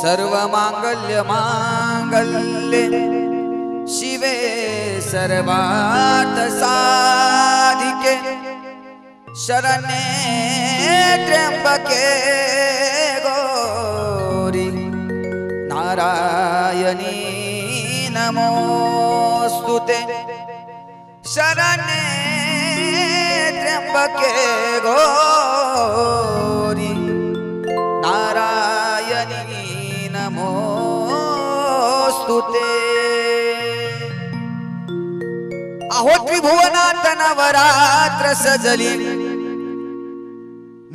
सर्व मांगल्य मांगल्ये शिवे सर्वार्थ साधिके शरण्ये त्र्यंबके गौरी नारायणी नमोस्तुते शरण्ये त्र्यंबके गौरी नारायणी नमोस्तुते। अहो त्रिभुवनात नवरात्र सजली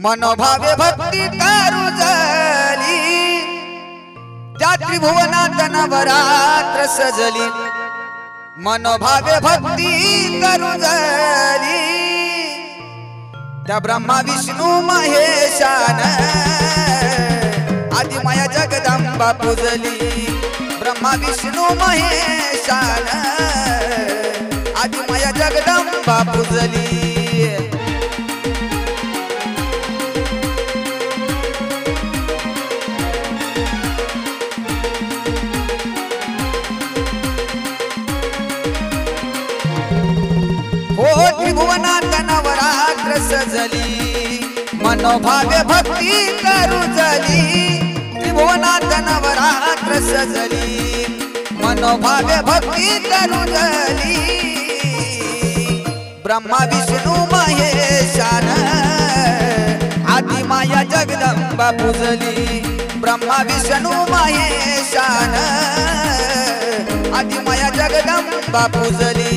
मनोभावे भक्ती करुजली त्या त्रिभुवनात नवरात्र सजली मनोभावे भक्ती करुजली त्या ब्रह्मा विष्णू महेशान आदिमाया जगदंबा पूजली ब्रह्मा विष्णू महेशान आदिमाया जगदंबा पूजली। हो त्रिभुवनात नवरात्र सजली मनोभावे भक्ती करुजली त्रिभुवनात नवरात्र सजली मनोभावे भक्ती करुजली ब्रह्मा विष्णू महेशान आदिमाया जगदंबा पूजली ब्रह्मा विष्णू महेशान आदिमाया जगदंबा पूजली।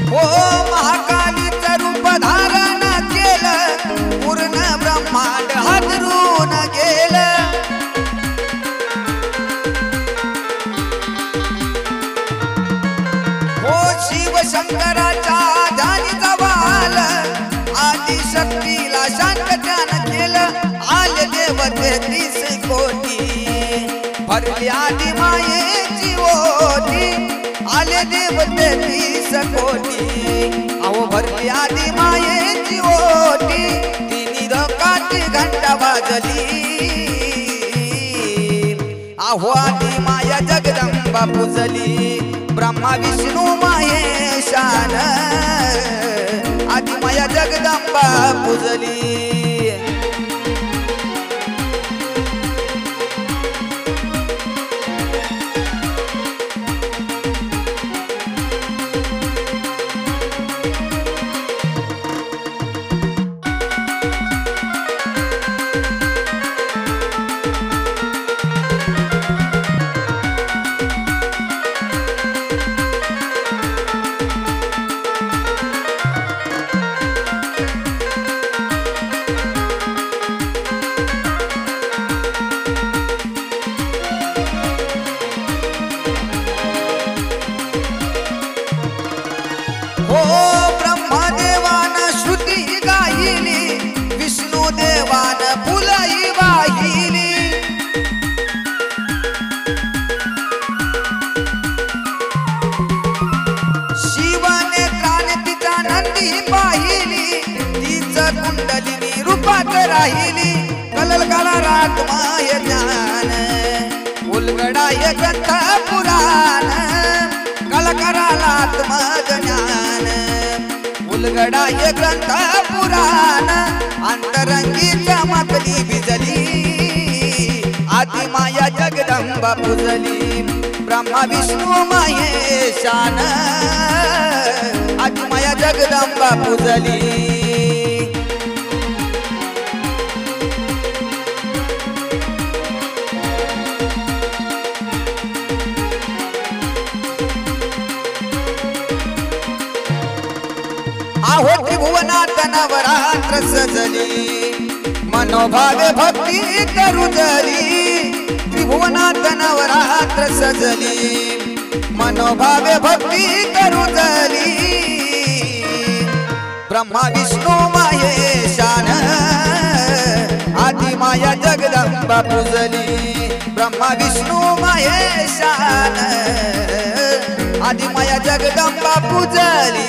हो महाकालीचं रूप धारण केलं पूर्ण ब्रह्मांड हादरून गेलं हो शिव शंकराच्या ध्यानी जवाल आदि शक्तीला शांत ध्यान केलं आले देवते 30 कोटी भरली आदि मायेची ओटी आले देवते 30 कोटी अहो भरली आदि मायेची ओटी तिन्ही लोकांची घंटा वाजली अहो आदि माया जगदंबा पूजली ब्रह्मा विष्णू महेशान आदि माया जगदंबा पूजली। हो ब्रह्मदेवान श्रुती गायली विष्णू देवान फुलई वाहिली शिवाने क्रांतीचा नंदी पाहिली तीच कुंडलिनी रूपात राहिली कललकारात माय ज्ञान उलगडाय ग्रंथ पुराण कलकराला आत्मज्ञान उलगडाय ग्रंथ पुराण अंतरंगी चमकली बिजली आदिमाया जगदंबा पूजली ब्रह्मा विष्णू महेशान आदिमाया जगदंबा पूजली। अहो त्रिभुवनात नवरात्र सजली मनोभावे भक्ती करुजली त्रिभुवनात नवरात्र सजली मनोभावे भक्ती करुजली ब्रह्मा विष्णू महेशान आदि माया जगदंबा पूजली ब्रह्मा विष्णू महेशान आदि माया जगदंबा पूजली